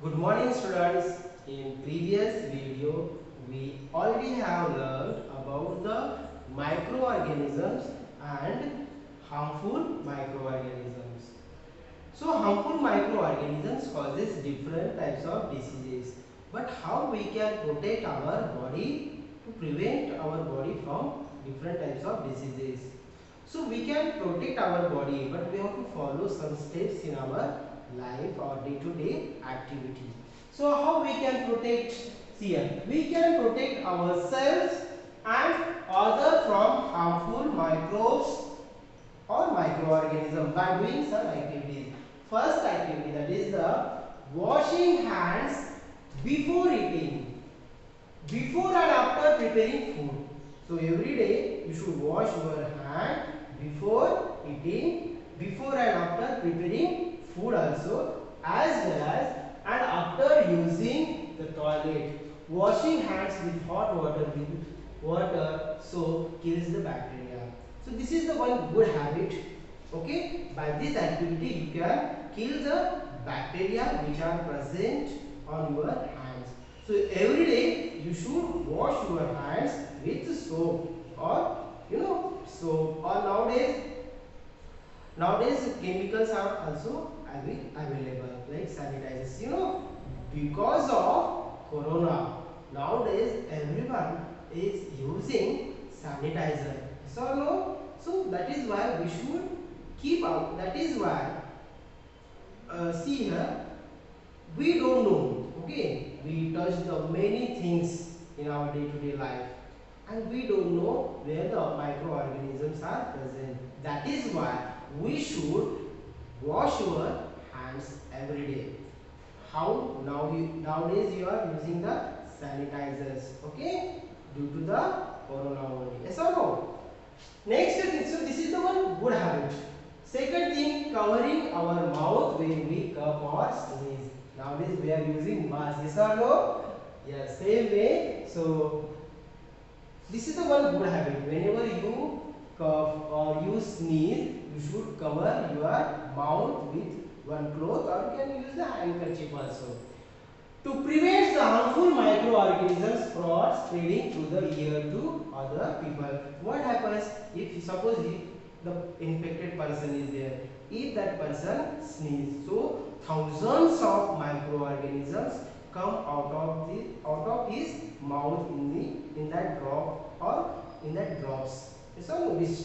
Good morning students. In previous video we already have learned about the microorganisms and harmful microorganisms. So harmful microorganisms causes different types of diseases. But how we can protect our body to prevent our body from different types of diseases? So we can protect our body, but we have to follow some steps in our life or day-to-day activity. So how we can protect? See here, we can protect ourselves and other from harmful microbes or microorganisms by doing some activities. First activity, that is the washing hands before eating, before and after preparing food. So every day you should wash your hand before eating, before and after preparing food also, as well as and after using the toilet. Washing hands with hot water, with water, so kills the bacteria. So this is the one good habit. Okay, by this activity you can kill the bacteria which are present on your hands. So every day you should wash your hands with soap, or soap, or nowadays chemicals are also available like sanitizers, because of corona. Nowadays everyone is using sanitizer, so no, so that is why we should keep out. That is why, see here, we don't know. Okay, we touch the many things in our day-to-day life, and we don't know where the microorganisms are present. That is why we should wash your hands every day. How? Nowadays you are using the sanitizers, okay, due to the corona only. Yes or no? Next thing, so this is the one good habit. Second thing, covering our mouth when we cough or sneeze. Nowadays we are using mask. Yes or no? Yes, same way. So this is the one good habit. Whenever you cough or you sneeze, you should cover your mouth with one cloth, or you can use the handkerchief also, to prevent the harmful microorganisms from spreading through the air to other people. What happens if, suppose if the infected person is there, if that person sneezes, so thousands of microorganisms come out of his mouth in that drop or in that drops. So which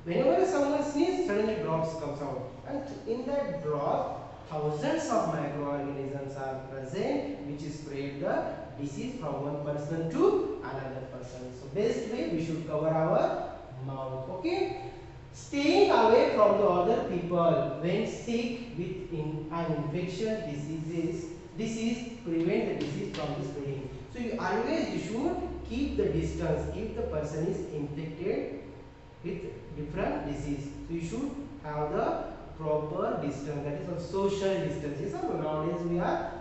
whenever someone sneezes, suddenly drops comes out, and in that drop thousands of microorganisms are present which spread the disease from one person to another person. So best way, we should cover our mouth. Okay, staying away from the other people when sick with an infectious disease prevent the disease from the spreading. So you should keep the distance if the person is infected with different disease. So you should have the proper distance, that is a social distance. Yes, nowadays we are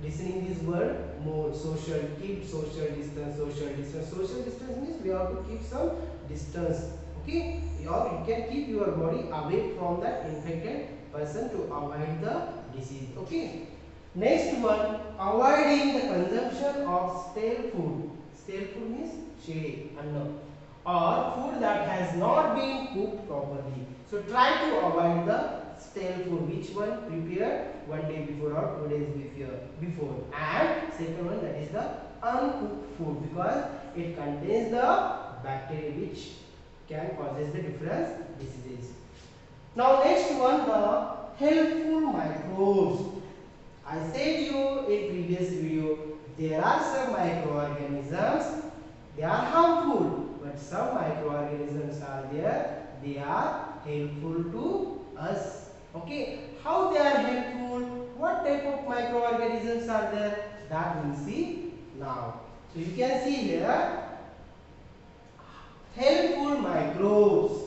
listening this word more, social, keep social distance, social distance. Social distance means we have to keep some distance. Okay, or you can keep your body away from that infected person to avoid the disease. Okay, next one, avoiding the consumption of stale food. Stale food means shade, anna, or food that has not been cooked properly. So try to avoid the stale food, which one prepared one day before or 2 days before. And second one, that is the uncooked food, because it contains the bacteria which can causes the different diseases. Now next one, the helpful microbes. I said you in previous video, there are some microorganisms, they are harmful, but some microorganisms are there, they are helpful to us. Okay, how they are helpful, what type of microorganisms are there, that we'll see now. So you can see here, helpful microbes.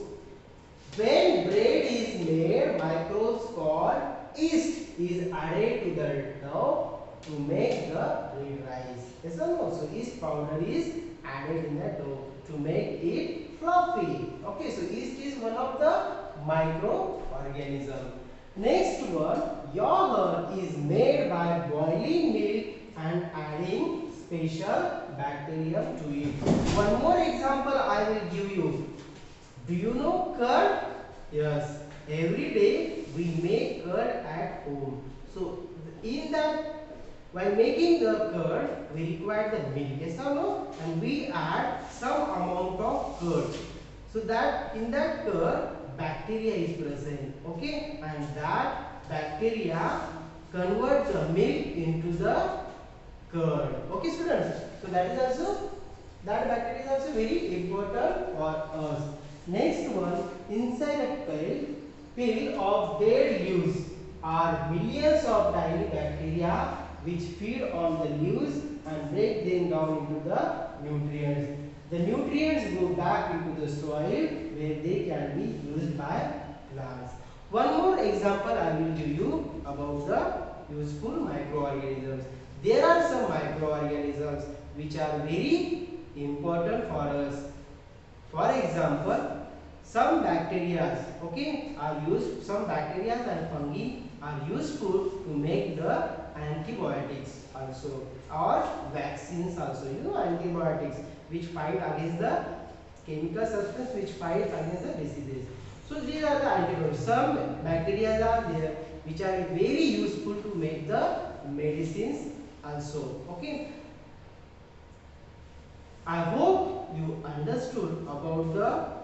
When bread is made, microbes called yeast is added to the dough to make the bread rise. Yes or no? So yeast powder is added in the dough to make it fluffy. Okay, so yeast is one of the microorganism. Next one, yogurt is made by boiling milk and adding special bacterium to it. One more example I will give you. Do you know curd? Yes. Every day we make curd at home. So in that, while making the curd, we require the milk, yes or no? And we add some amount of curd. So that in that curd, bacteria is present, okay? And that bacteria convert the milk into the curd. Okay, students. So that bacteria is also very important for us. Next one, inside a pill of dead leaves are millions of tiny bacteria which feed on the leaves and break them down into the nutrients. The nutrients go back into the soil where they can be used by plants. One more example I will give you about the useful microorganisms. There are some microorganisms which are very important for us. For example, some bacteria, okay, are used. Some bacteria and fungi are useful to make the antibiotics also, or vaccines also. You know, antibiotics which fight against the chemical substance which fight against the diseases. So these are the antibiotics. Some bacteria are there which are very useful to make the medicines also. Okay. I hope you understood about the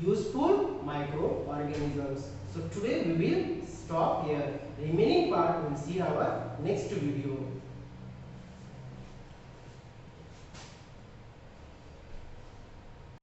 useful microorganisms. So today we will stop here. Remaining part we will see in our next video.